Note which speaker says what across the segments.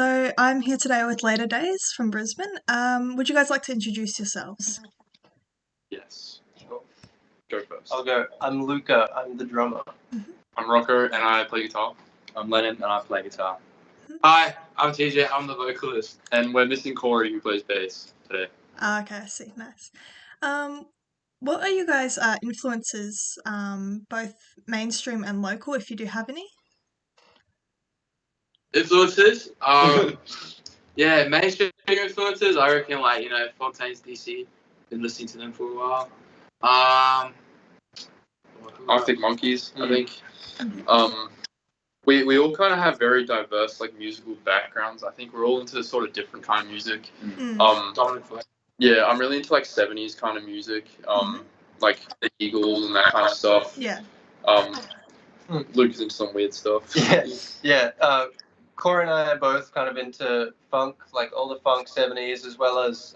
Speaker 1: So I'm here today with Daze from Brisbane. Would you guys like to introduce yourselves?
Speaker 2: Yes. Sure. Go first.
Speaker 3: I'll go. I'm Luca. I'm the drummer.
Speaker 2: I'm Rocco, and I play guitar.
Speaker 4: I'm Lennon, and I play guitar.
Speaker 5: Hi, I'm TJ. I'm the vocalist.
Speaker 2: And we're missing Corey, who plays bass today.
Speaker 1: Okay, I see. Nice. What are you guys' influences, both mainstream and local, if you do have any?
Speaker 5: Influences? Yeah, mainstream influences. I reckon, Fontaine's DC. Been listening to them for a while.
Speaker 2: Arctic Monkeys, I think. We all kind of have very diverse musical backgrounds. I think we're all into sort of different kind of music.
Speaker 5: Dominic Fleck.
Speaker 2: Yeah, I'm really into 70s kind of music. Like the Eagles and that kind of stuff.
Speaker 1: Yeah.
Speaker 2: Luke is into some weird stuff.
Speaker 3: Yeah. Corey and I are both kind of into funk, like older funk 70s, as well as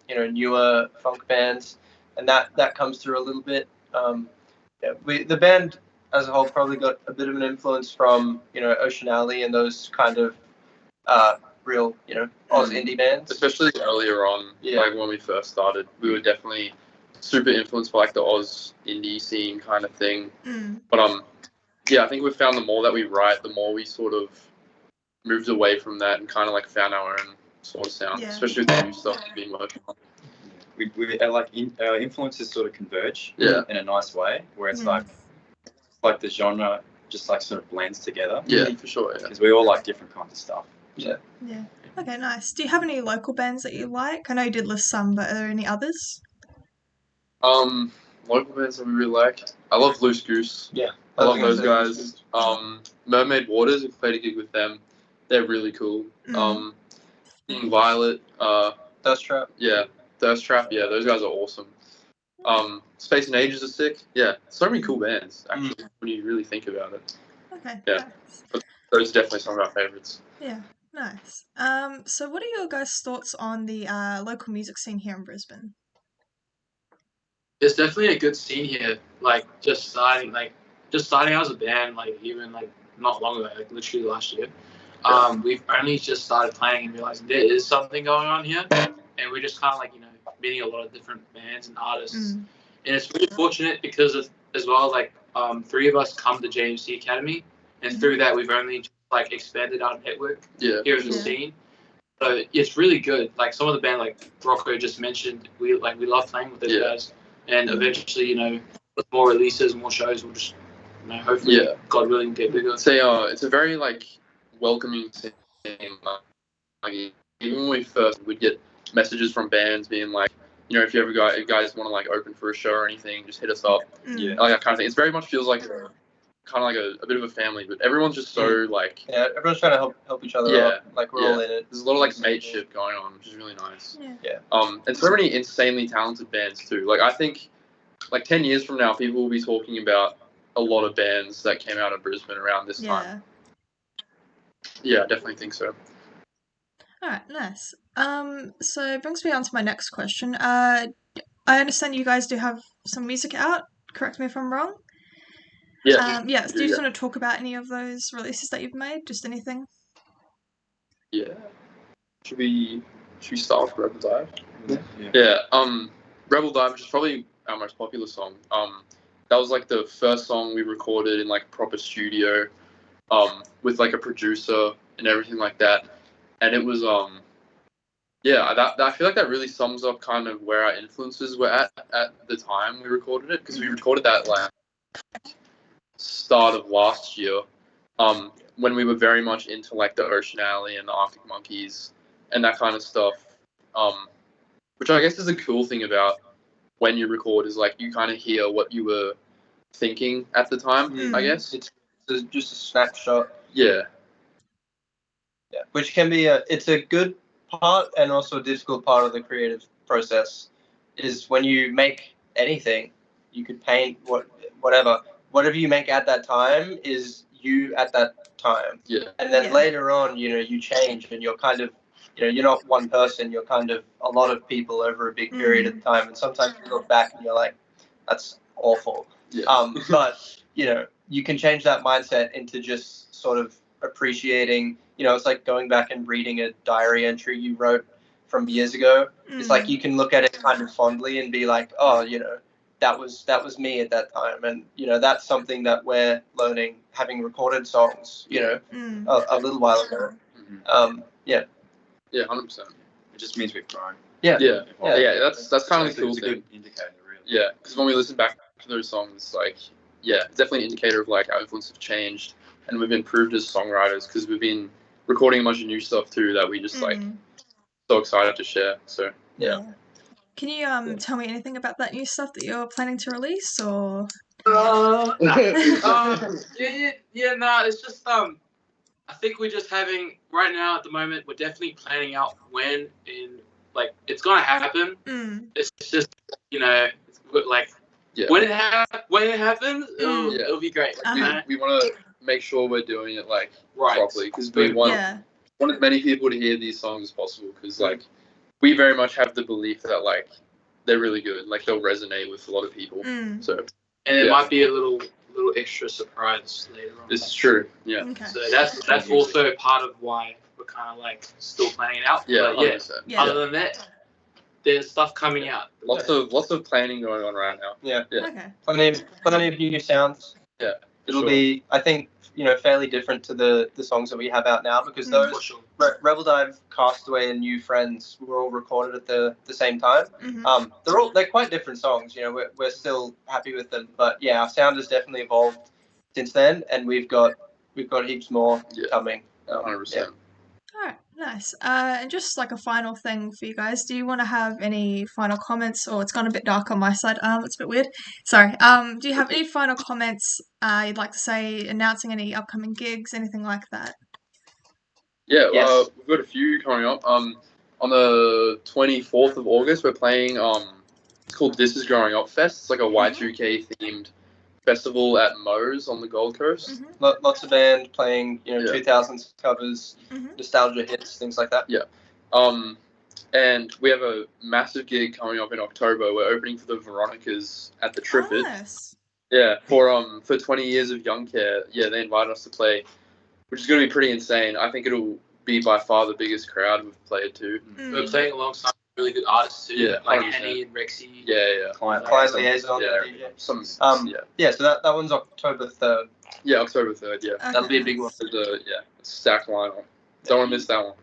Speaker 3: newer funk bands, and that comes through a little bit. The band as a whole probably got a bit of an influence from Ocean Alley and those kind of real Oz indie bands,
Speaker 2: especially earlier on. Like when we first started, we were definitely super influenced by the Oz indie scene kind of thing. But I think we found the more that we write, the more we sort of moved away from that and kind of found our own sort of sound, especially with the new stuff we've been working on.
Speaker 4: Our influences sort of converge
Speaker 2: in
Speaker 4: a nice way, where it's like the genre just sort of blends together.
Speaker 2: Yeah, for sure.
Speaker 4: Because we all like different kinds of stuff.
Speaker 1: Yeah. Okay, nice. Do you have any local bands that you like? I know you did list some, but are there any others?
Speaker 2: Local bands that we really like. I love Loose Goose.
Speaker 3: Yeah,
Speaker 2: I love those guys. Mermaid Waters, we played a gig with them. They're really cool. Violet.
Speaker 3: Thirst Trap.
Speaker 2: Yeah, Thirst Trap. Yeah, those guys are awesome. Space and Ages are sick. Yeah, so many cool bands actually when you really think about it.
Speaker 1: Okay.
Speaker 2: Yeah,
Speaker 1: nice.
Speaker 2: but those are definitely some of our favorites.
Speaker 1: Yeah, nice. So what are your guys' thoughts on the local music scene here in Brisbane?
Speaker 5: There's definitely a good scene here. Just starting out as a band, even not long ago, literally last year. We've only just started playing and realizing there is something going on here, and we're just kind of meeting a lot of different bands and artists, and it's really fortunate because as well three of us come to JMC Academy, and through that we've only just, expanded our network here in the scene. So it's really good. Some of the band Rocco just mentioned, we love playing with those guys, and eventually with more releases, more shows, we'll just hopefully God willing get bigger.
Speaker 2: It's a very welcoming thing. Even when we first would get messages from bands being if you guys want to open for a show or anything, just hit us up. That kind of thing. It very much feels like a bit of a family, but everyone's just so
Speaker 3: everyone's trying to help each other out. We're all in it.
Speaker 2: There's a lot of mateship going on, which is really nice.
Speaker 1: Yeah.
Speaker 2: And so many insanely talented bands too. I think 10 years from now, people will be talking about a lot of bands that came out of Brisbane around this time. Yeah, I definitely think so.
Speaker 1: All right, nice. So it brings me on to my next question. I understand you guys do have some music out. Correct me if I'm wrong.
Speaker 2: Yeah.
Speaker 1: Do you just want to talk about any of those releases that you've made? Just anything?
Speaker 2: Yeah. Should we start with Rebel Dive?
Speaker 4: Yeah.
Speaker 2: Rebel Dive, which is probably our most popular song. That was the first song we recorded in proper studio, with a producer and everything like that. And it was I feel that really sums up kind of where our influences were at the time we recorded it, because we recorded that start of last year, when we were very much into the Ocean Alley and the Arctic Monkeys and that kind of stuff, which I guess is a cool thing about when you record, is you kind of hear what you were thinking at the time. I guess
Speaker 3: it's just a snapshot.
Speaker 2: Yeah,
Speaker 3: which can be it's a good part and also a difficult part of the creative process. Is when you make anything, you could paint whatever you make at that time is you at that time.
Speaker 2: Yeah.
Speaker 3: And then later on, you change, and you're kind of, you're not one person. You're kind of a lot of people over a big period of time. And sometimes you look back and you're like, that's awful.
Speaker 2: Yeah.
Speaker 3: But you can change that mindset into just sort of appreciating, it's like going back and reading a diary entry you wrote from years ago. It's like you can look at it kind of fondly and be like, oh, that was me at that time, and that's something that we're learning having recorded songs, a little while ago. Yeah.
Speaker 2: Yeah, 100%.
Speaker 4: It just means we've grown.
Speaker 3: Yeah.
Speaker 2: That's kind of the cool
Speaker 4: it's a
Speaker 2: thing.
Speaker 4: good indicator, really.
Speaker 2: Yeah, because when we listen back to those songs, like, it's definitely an indicator of like our influence have changed, and we've improved as songwriters because we've been recording a bunch of new stuff too that we just like so excited to share. So yeah.
Speaker 1: Can you tell me anything about that new stuff that you're planning to release, or?
Speaker 5: It's just I think we're just having right now at the moment. We're definitely planning out when it's gonna happen. It's just like when it happens, it'll be great.
Speaker 2: We want to make sure we're doing it like
Speaker 5: right
Speaker 2: properly because we want as many people to hear these songs as possible because like we very much have the belief that like they're really good, like they'll resonate with a lot of people. So
Speaker 5: and it might be a little extra surprise later on.
Speaker 2: This is true. Yeah.
Speaker 1: Okay.
Speaker 5: So that's also part of why we're kind of like still planning it out.
Speaker 2: Yeah.
Speaker 5: But other than that, there's stuff coming out.
Speaker 2: Lots of planning going on right now.
Speaker 3: Yeah.
Speaker 1: Okay.
Speaker 3: Plenty of new sounds.
Speaker 2: Yeah.
Speaker 3: It'll be, I think, fairly different to the songs that we have out now because those Rebel Dive, Castaway, and New Friends were all recorded at the same time. They're quite different songs. We're still happy with them, but our sound has definitely evolved since then, and we've got heaps more coming.
Speaker 2: 100%.
Speaker 1: All right, nice. And just like a final thing for you guys, do you want to have any final comments? Or it's gone a bit dark on my side. It's a bit weird. Sorry. Do you have any final comments you'd like to say, announcing any upcoming gigs, anything like that?
Speaker 2: Yeah,
Speaker 3: Yes.
Speaker 2: we've got a few coming up. On the 24th of August, we're playing. It's called This Is Growing Up Fest. It's like a Y2K themed festival at Moe's on the Gold Coast.
Speaker 3: Lots of band playing, 2000s covers, nostalgia hits, things like that.
Speaker 2: Yeah. And we have a massive gig coming up in October. We're opening for the Veronicas at the Triffid.
Speaker 1: Nice.
Speaker 2: Yeah, for 20 years of Young Care. Yeah, they invited us to play, which is going to be pretty insane. I think it'll be by far the biggest crowd we've played to.
Speaker 5: We're playing alongside really good artists too, like
Speaker 2: 100%.
Speaker 5: Henny and Rexy.
Speaker 2: Yeah.
Speaker 3: Client liaison. So that one's October 3rd.
Speaker 2: Yeah, October 3rd. Yeah,
Speaker 1: Okay.
Speaker 3: That'll be a big one.
Speaker 2: There's a stacked lineup. Don't want to miss that one.